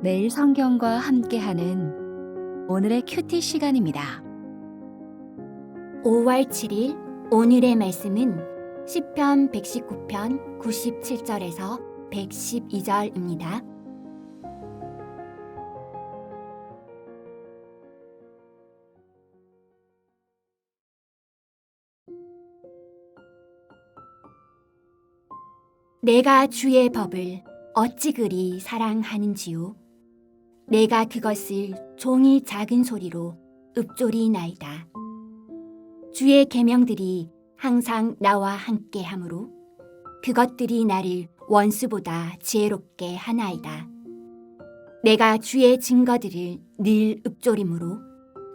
매일 성경과 함께하는 오늘의 큐티 시간입니다. 5월 7일 오늘의 말씀은 시편 119편 97절에서 112절입니다. 내가 주의 법을 어찌 그리 사랑하는지요. 내가 그것을 종이 작은 소리로 읊조리나이다. 주의 계명들이 항상 나와 함께 하므로 그것들이 나를 원수보다 지혜롭게 하나이다. 내가 주의 증거들을 늘 읊조림으로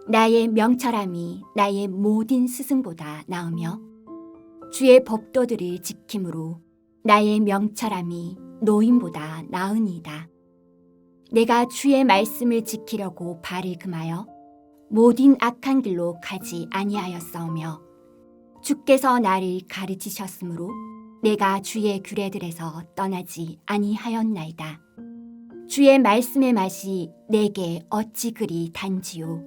나의 명철함이 나의 모든 스승보다 나으며 주의 법도들을 지킴으로 나의 명철함이 노인보다 나으니이다. 내가 주의 말씀을 지키려고 발을 금하여 모든 악한 길로 가지 아니하였사오며 주께서 나를 가르치셨으므로 내가 주의 규례들에서 떠나지 아니하였나이다. 주의 말씀의 맛이 내게 어찌 그리 단지요.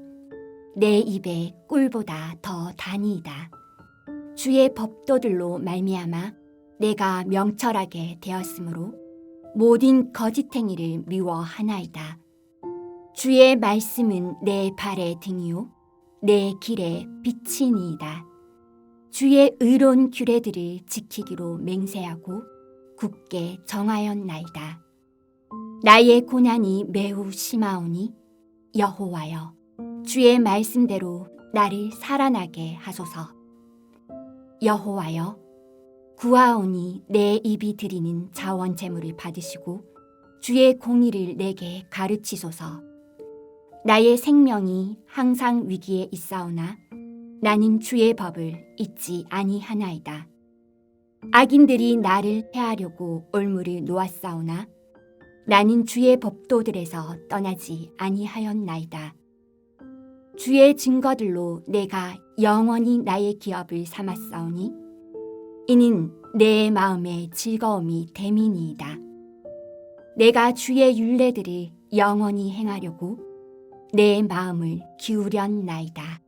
내 입에 꿀보다 더 다니이다. 주의 법도들로 말미암아 내가 명철하게 되었으므로 모든 거짓행위를 미워하나이다. 주의 말씀은 내 발의 등이요 내 길의 빛이니이다. 주의 의로운 규례들을 지키기로 맹세하고 굳게 정하였나이다. 나의 고난이 매우 심하오니 여호와여 주의 말씀대로 나를 살아나게 하소서. 여호와여 구하오니 내 입이 드리는 자원 제물을 받으시고 주의 공의를 내게 가르치소서. 나의 생명이 항상 위기에 있사오나 나는 주의 법을 잊지 아니하나이다. 악인들이 나를 해하려고 올무를 놓았사오나 나는 주의 법도들에서 떠나지 아니하였나이다. 주의 증거들로 내가 영원히 나의 기업을 삼았사오니 이는 내 마음의 즐거움이 됨이니이다. 내가 주의 율례들을 영원히 행하려고 내 마음을 기울였나이다.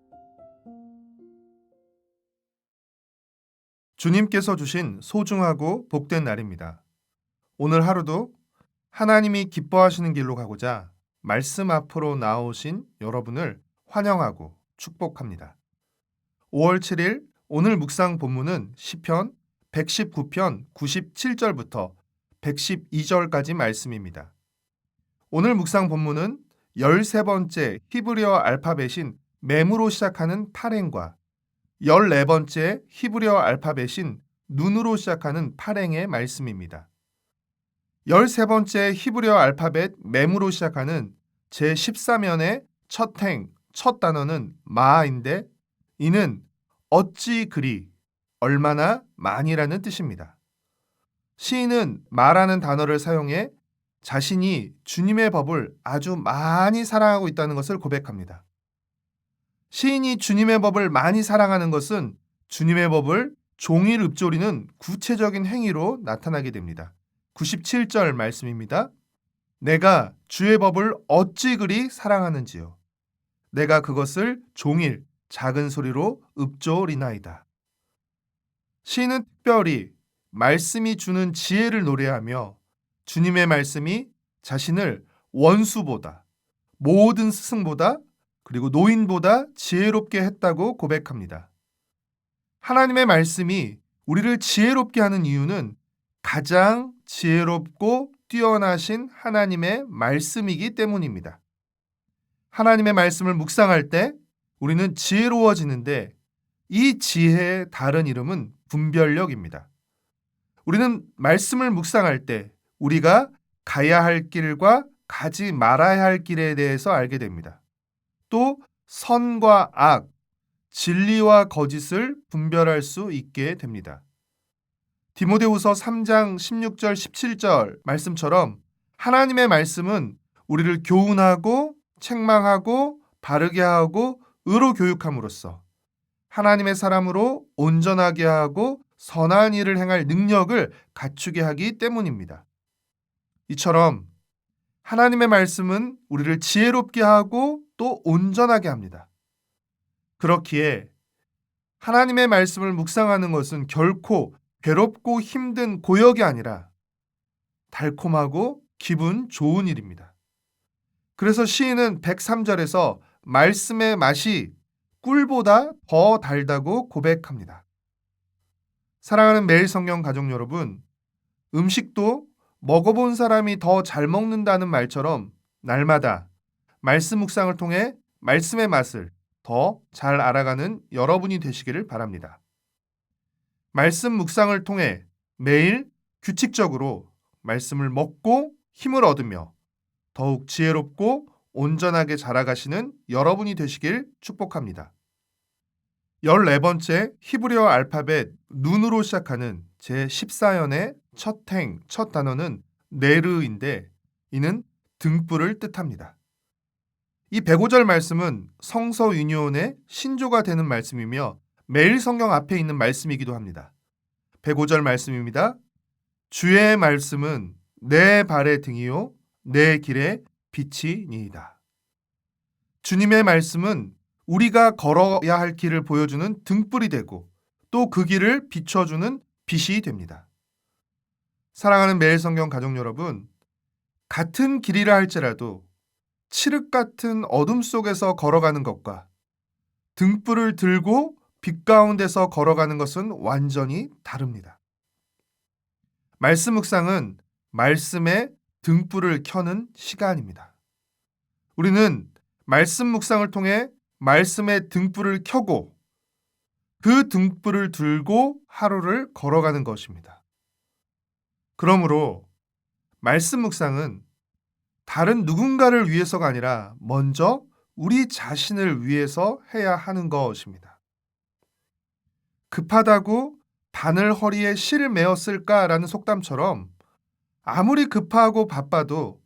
주님께서 주신 소중하고 복된 날입니다. 오늘 하루도 하나님이 기뻐하시는 길로 가고자 말씀 앞으로 나오신 여러분을 환영하고 축복합니다. 5월 7일 오늘 묵상 본문은 시편 119편 97절부터 112절까지 말씀입니다. 오늘 묵상 본문은 13번째 히브리어 알파벳인 mem으로 시작하는 팔행과 14번째 히브리어 알파벳인 눈으로 시작하는 팔행의 말씀입니다. 13번째 히브리어 알파벳 mem으로 시작하는 제14면의 첫 행, 첫 단어는 마인데 이는 어찌 그리, 얼마나 많이라는 뜻입니다. 시인은 마라는 단어를 사용해 자신이 주님의 법을 아주 많이 사랑하고 있다는 것을 고백합니다. 시인이 주님의 법을 많이 사랑하는 것은 주님의 법을 종일 읊조리는 구체적인 행위로 나타나게 됩니다. 97절 말씀입니다. 내가 주의 법을 어찌 그리 사랑하는지요. 내가 그것을 종일 작은 소리로 읊조리나이다. 시인은 특별히 말씀이 주는 지혜를 노래하며 주님의 말씀이 자신을 원수보다, 모든 스승보다, 그리고 노인보다 지혜롭게 했다고 고백합니다. 하나님의 말씀이 우리를 지혜롭게 하는 이유는 가장 지혜롭고 뛰어나신 하나님의 말씀이기 때문입니다. 하나님의 말씀을 묵상할 때 우리는 지혜로워지는데 이 지혜의 다른 이름은 분별력입니다. 우리는 말씀을 묵상할 때 우리가 가야 할 길과 가지 말아야 할 길에 대해서 알게 됩니다. 또 선과 악, 진리와 거짓을 분별할 수 있게 됩니다. 디모데후서 3장 16절 17절 말씀처럼 하나님의 말씀은 우리를 교훈하고 책망하고 바르게 하고 의로 교육함으로써 하나님의 사람으로 온전하게 하고 선한 일을 행할 능력을 갖추게 하기 때문입니다. 이처럼 하나님의 말씀은 우리를 지혜롭게 하고 또 온전하게 합니다. 그렇기에 하나님의 말씀을 묵상하는 것은 결코 괴롭고 힘든 고역이 아니라 달콤하고 기분 좋은 일입니다. 그래서 시인은 103절에서 말씀의 맛이 꿀보다 더 달다고 고백합니다. 사랑하는 매일 성경 가족 여러분, 음식도 먹어본 사람이 더 잘 먹는다는 말처럼 날마다 말씀 묵상을 통해 말씀의 맛을 더 잘 알아가는 여러분이 되시기를 바랍니다. 말씀 묵상을 통해 매일 규칙적으로 말씀을 먹고 힘을 얻으며 더욱 지혜롭고 온전하게 자라가시는 여러분이 되시길 축복합니다. 14번째 히브리어 알파벳 눈으로 시작하는 제14연의 첫 단어는 네르인데 이는 등불을 뜻합니다. 이 105절 말씀은 성서윤요원의 신조가 되는 말씀이며 매일 성경 앞에 있는 말씀이기도 합니다. 105절 말씀입니다. 주의 말씀은 내 발의 등이요 내 길의 빛이니이다. 주님의 말씀은 우리가 걸어야 할 길을 보여주는 등불이 되고 또 그 길을 비춰주는 빛이 됩니다. 사랑하는 매일 성경 가족 여러분, 같은 길이라 할지라도 칠흑 같은 어둠 속에서 걸어가는 것과 등불을 들고 빛 가운데서 걸어가는 것은 완전히 다릅니다. 말씀 묵상은 말씀의 등불을 켜는 시간입니다. 우리는 말씀 묵상을 통해 말씀의 등불을 켜고 그 등불을 들고 하루를 걸어가는 것입니다. 그러므로 말씀 묵상은 다른 누군가를 위해서가 아니라 먼저 우리 자신을 위해서 해야 하는 것입니다. 급하다고 바늘 허리에 실을 메었을까라는 속담처럼 아무리 급하고 바빠도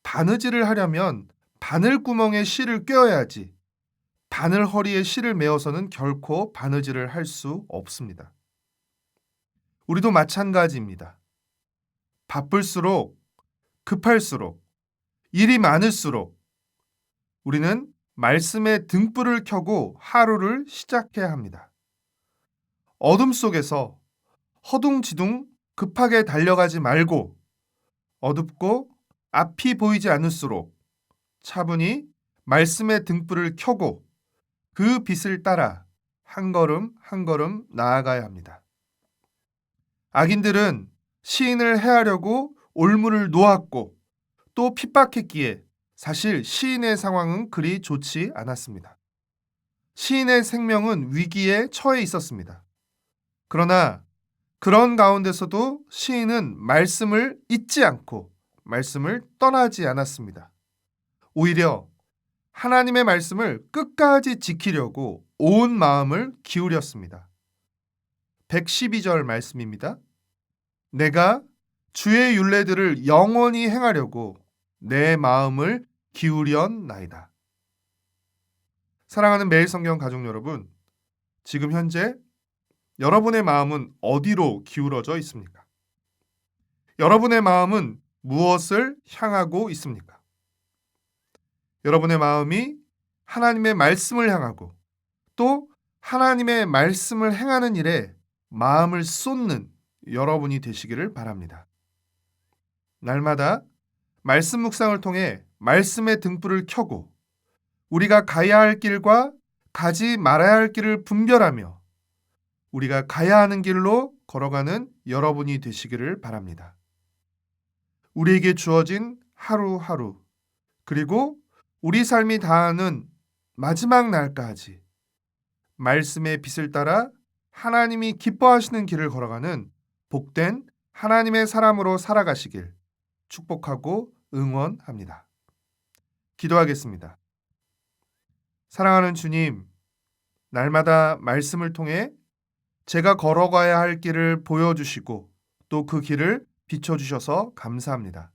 바느질을 하려면 바늘 구멍에 실을 꿰어야지 바늘 허리에 실을 메어서는 결코 바느질을 할 수 없습니다. 우리도 마찬가지입니다. 바쁠수록, 급할수록, 일이 많을수록 우리는 말씀의 등불을 켜고 하루를 시작해야 합니다. 어둠 속에서 허둥지둥 급하게 달려가지 말고 어둡고 앞이 보이지 않을수록 차분히 말씀의 등불을 켜고 그 빛을 따라 한 걸음 한 걸음 나아가야 합니다. 악인들은 시인을 해하려고 올무를 놓았고 또 핍박했기에 사실 시인의 상황은 그리 좋지 않았습니다. 시인의 생명은 위기에 처해 있었습니다. 그러나 그런 가운데서도 시인은 말씀을 잊지 않고 말씀을 떠나지 않았습니다. 오히려 하나님의 말씀을 끝까지 지키려고 온 마음을 기울였습니다. 112절 말씀입니다. 내가 주의 율례들을 영원히 행하려고 내 마음을 기울였나이다. 사랑하는 매일 성경 가족 여러분, 지금 현재 여러분의 마음은 어디로 기울어져 있습니까? 여러분의 마음은 무엇을 향하고 있습니까? 여러분의 마음이 하나님의 말씀을 향하고 또 하나님의 말씀을 행하는 일에 마음을 쏟는 여러분이 되시기를 바랍니다. 날마다 말씀 묵상을 통해 말씀의 등불을 켜고 우리가 가야 할 길과 가지 말아야 할 길을 분별하며 우리가 가야 하는 길로 걸어가는 여러분이 되시기를 바랍니다. 우리에게 주어진 하루하루 그리고 우리 삶이 다하는 마지막 날까지 말씀의 빛을 따라 하나님이 기뻐하시는 길을 걸어가는 복된 하나님의 사람으로 살아가시길 축복하고 응원합니다. 기도하겠습니다. 사랑하는 주님, 날마다 말씀을 통해 제가 걸어가야 할 길을 보여주시고 또 그 길을 비춰주셔서 감사합니다.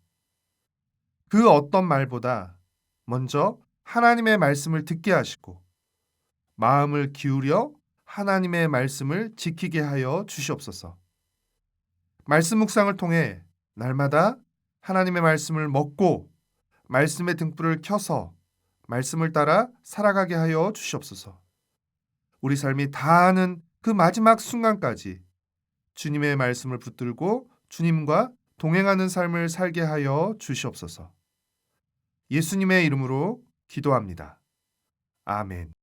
그 어떤 말보다 먼저 하나님의 말씀을 듣게 하시고 마음을 기울여 하나님의 말씀을 지키게 하여 주시옵소서. 말씀 묵상을 통해 날마다 하나님의 말씀을 먹고 말씀의 등불을 켜서 말씀을 따라 살아가게 하여 주시옵소서. 우리 삶이 다하는 그 마지막 순간까지 주님의 말씀을 붙들고 주님과 동행하는 삶을 살게 하여 주시옵소서. 예수님의 이름으로 기도합니다. 아멘.